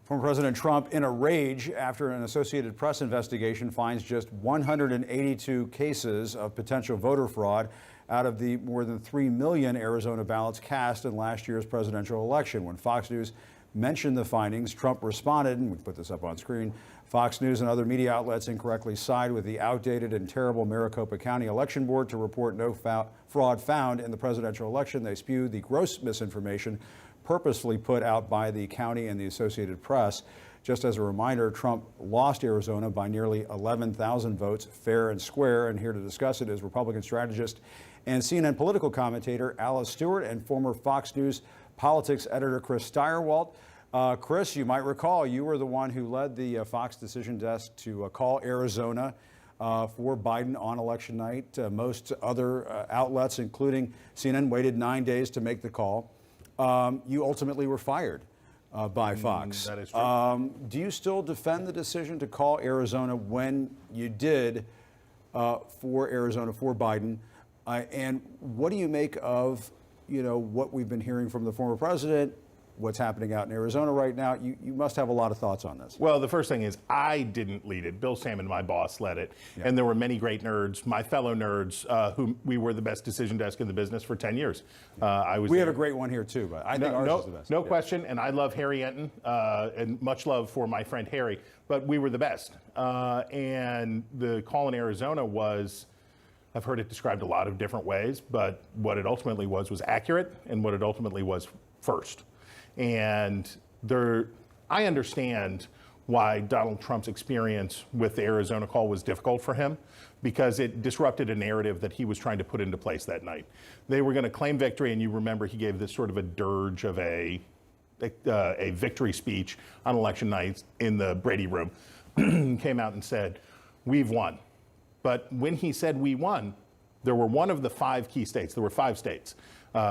Former President Trump in a rage after an Associated Press investigation finds just 182 cases of potential voter fraud out of the more than 3 million Arizona ballots cast in last year's presidential election. When Fox News mentioned the findings, Trump responded, and we put this up on screen. Fox News and other media outlets incorrectly side with the outdated and terrible Maricopa County Election Board to report no fraud found in the presidential election. They spew the gross misinformation purposely put out by the county and the Associated Press. Just as a reminder, Trump lost Arizona by nearly 11,000 votes, fair and square. And here to discuss it is Republican strategist and CNN political commentator Alice Stewart and former Fox News politics editor Chris Stirewalt. Chris, you might recall you were the one who led the Fox decision desk to call Arizona for Biden on election night. Most other outlets, including CNN, waited 9 days to make the call. You ultimately were fired by Fox. That is true. Do you still defend the decision to call Arizona when you did for Arizona, for Biden? And what do you make of, what we've been hearing from the former president, what's happening out in Arizona right now? You must have a lot of thoughts on this. Well, the first thing is I didn't lead it. Bill Salmon, my boss, led it. Yeah. And there were many great nerds, my fellow nerds, who we were the best decision desk in the business for 10 years. We have a great one here, too, but I think ours is the best. No question. And I love Harry Enton, and much love for my friend Harry, but we were the best. And the call in Arizona was, I've heard it described a lot of different ways, but what it ultimately was accurate, and what it ultimately was first. And I understand why Donald Trump's experience with the Arizona call was difficult for him, because it disrupted a narrative that he was trying to put into place that night. They were going to claim victory, and you remember he gave this sort of a dirge of a victory speech on election night in the Brady Room. Came out and said, "We've won." But when he said we won, there were one of the 5 key states. There were 5 states,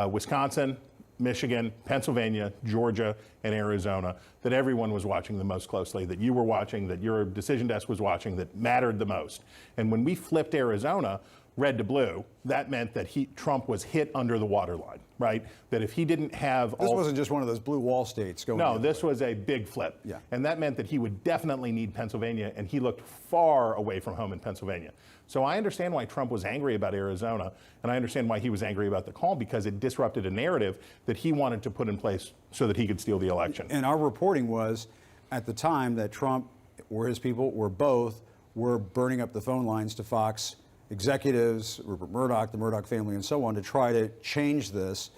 Wisconsin, Michigan, Pennsylvania, Georgia, and Arizona, that everyone was watching the most closely, that you were watching, that your decision desk was watching, that mattered the most. And when we flipped Arizona red to blue, that meant that Trump was hit under the waterline, right? That if he didn't have This wasn't just one of those blue wall states going. No, this was a big flip. Yeah. And that meant that he would definitely need Pennsylvania, and he looked far away from home in Pennsylvania. So I understand why Trump was angry about Arizona, and I understand why he was angry about the call, because it disrupted a narrative that he wanted to put in place so that he could steal the election. And our reporting was, at the time, that Trump or his people or both were burning up the phone lines to Fox executives, Rupert Murdoch, the Murdoch family, and so on, to try to change this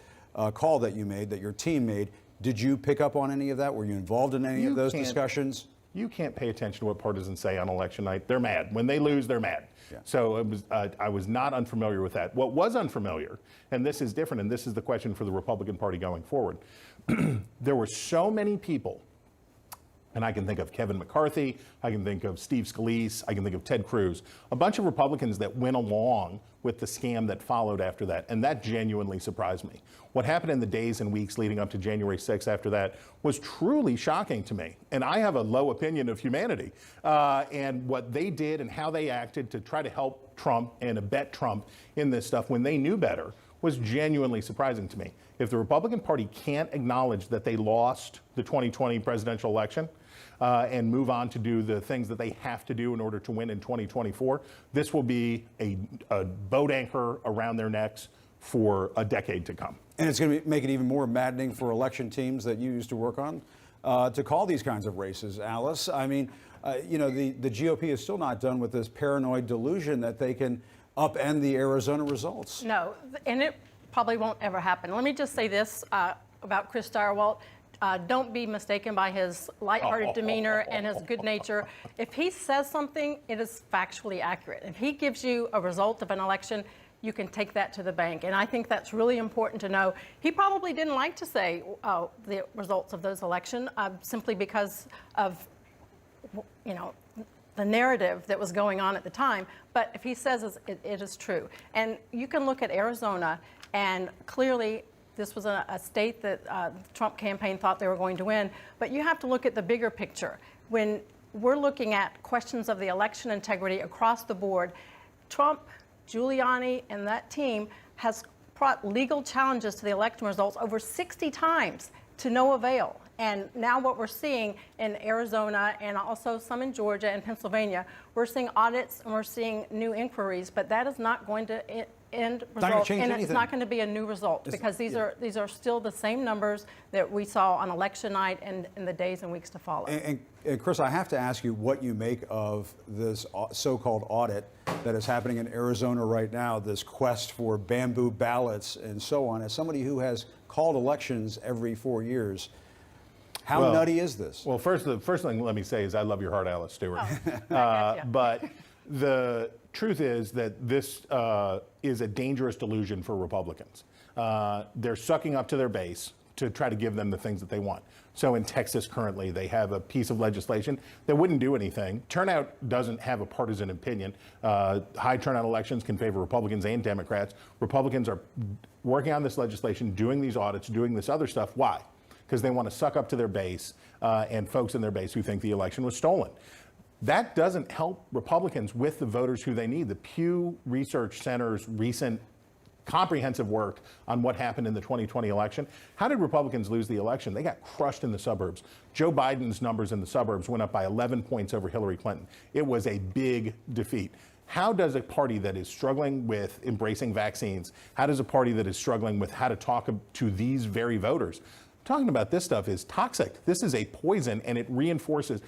call that you made, that your team made. Did you pick up on any of that? Were you involved in any of those discussions? You can't pay attention to what partisans say on election night. They're mad. When they lose, they're mad. Yeah. So I was not unfamiliar with that. What was unfamiliar, and this is different, and this is the question for the Republican Party going forward, there were so many people, and I can think of Kevin McCarthy, I can think of Steve Scalise, I can think of Ted Cruz, a bunch of Republicans that went along with the scam that followed after that, and that genuinely surprised me. What happened in the days and weeks leading up to January 6th after that was truly shocking to me. And I have a low opinion of humanity. And what they did and how they acted to try to help Trump and abet Trump in this stuff when they knew better was genuinely surprising to me. If the Republican Party can't acknowledge that they lost the 2020 presidential election, and move on to do the things that they have to do in order to win in 2024, this will be a boat anchor around their necks for a decade to come. And it's going to make it even more maddening for election teams that you used to work on to call these kinds of races, Alice. I mean, the GOP is still not done with this paranoid delusion that they can upend the Arizona results. No, and it probably won't ever happen. Let me just say this about Chris Stirewalt. Don't be mistaken by his lighthearted demeanor and his good nature. If he says something, it is factually accurate. If he gives you a result of an election, you can take that to the bank. And I think that's really important to know. He probably didn't like to say the results of those elections simply because of, the narrative that was going on at the time. But if he says it is true. And you can look at Arizona, and clearly this was a state that the Trump campaign thought they were going to win. But you have to look at the bigger picture. When we're looking at questions of the election integrity across the board, Trump, Giuliani, and that team has brought legal challenges to the election results over 60 times to no avail. And now what we're seeing in Arizona and also some in Georgia and Pennsylvania, we're seeing audits and we're seeing new inquiries, but that is not going to end result, and it's not going to be a new result, because these are still the same numbers that we saw on election night and in the days and weeks to follow. And Chris, I have to ask you what you make of this so-called audit that is happening in Arizona right now, this quest for bamboo ballots and so on. As somebody who has called elections every 4 years, how nutty is this? Well, the first thing let me say is I love your heart, Alice Stewart. Oh, but the truth is that this is a dangerous delusion for Republicans. They're sucking up to their base to try to give them the things that they want. So in Texas currently, they have a piece of legislation that wouldn't do anything. Turnout doesn't have a partisan opinion. High turnout elections can favor Republicans and Democrats. Republicans are working on this legislation, doing these audits, doing this other stuff. Why? Because they want to suck up to their base and folks in their base who think the election was stolen. That doesn't help Republicans with the voters who they need. The Pew Research Center's recent comprehensive work on what happened in the 2020 election. How did Republicans lose the election? They got crushed in the suburbs. Joe Biden's numbers in the suburbs went up by 11 points over Hillary Clinton. It was a big defeat. How does a party that is struggling with embracing vaccines, how does a party that is struggling with how to talk to these very voters, talking about this stuff is toxic. This is a poison, and it reinforces.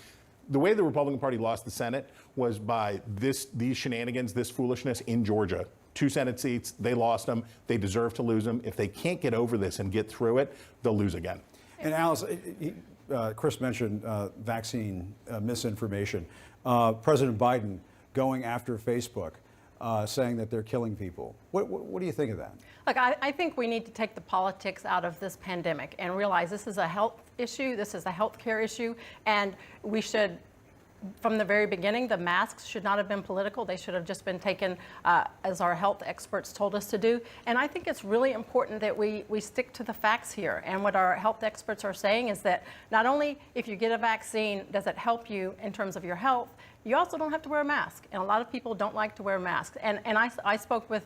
The way the Republican Party lost the Senate was by these shenanigans, this foolishness in Georgia. 2 Senate seats, they lost them. They deserve to lose them. If they can't get over this and get through it, they'll lose again. And Alice, Chris mentioned vaccine misinformation. President Biden going after Facebook, saying that they're killing people. What do you think of that? Look, I think we need to take the politics out of this pandemic and realize this is a health issue, this is a health care issue, and we should, from the very beginning, the masks should not have been political. They should have just been taken as our health experts told us to do. And I think it's really important that we stick to the facts here. And what our health experts are saying is that not only if you get a vaccine does it help you in terms of your health, you also don't have to wear a mask. And a lot of people don't like to wear masks. And I spoke with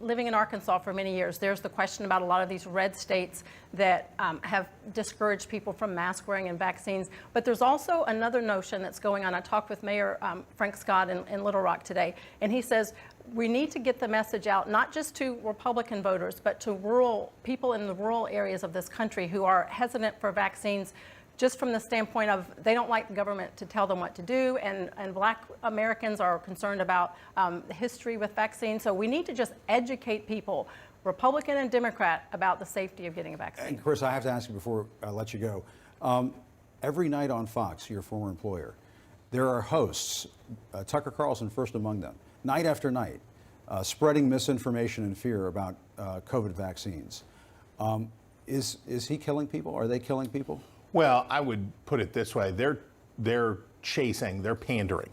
living in Arkansas for many years, there's the question about a lot of these red states that have discouraged people from mask wearing and vaccines. But there's also another notion that's going on. I talked with Mayor Frank Scott in Little Rock today, and he says we need to get the message out, not just to Republican voters, but to rural people in the rural areas of this country who are hesitant for vaccines, just from the standpoint of they don't like the government to tell them what to do, and Black Americans are concerned about the history with vaccines. So we need to just educate people, Republican and Democrat, about the safety of getting a vaccine. And Chris, I have to ask you before I let you go. Every night on Fox, your former employer, there are hosts, Tucker Carlson first among them, night after night, spreading misinformation and fear about COVID vaccines. Is he killing people? Are they killing people? Well, I would put it this way: they're chasing, they're pandering.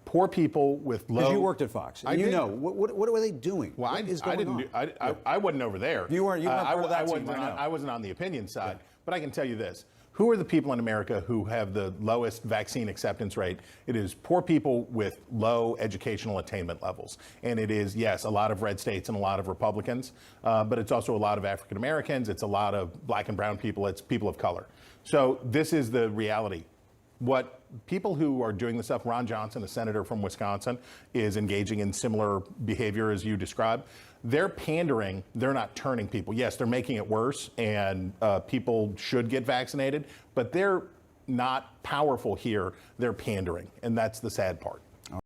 Poor people with low. Because you worked at Fox, and you know what were they doing? Well, what is going on? I wasn't over there. You weren't part of that team, I wasn't on the opinion side, but I can tell you this: who are the people in America who have the lowest vaccine acceptance rate? It is poor people with low educational attainment levels. And it is, yes, a lot of red states and a lot of Republicans, but it's also a lot of African Americans, it's a lot of Black and brown people, it's people of color. So this is the reality. What people who are doing this stuff, Ron Johnson, a senator from Wisconsin, is engaging in similar behavior as you described. They're pandering, they're not turning people. Yes, they're making it worse, and people should get vaccinated, but they're not powerful here. They're pandering, and that's the sad part.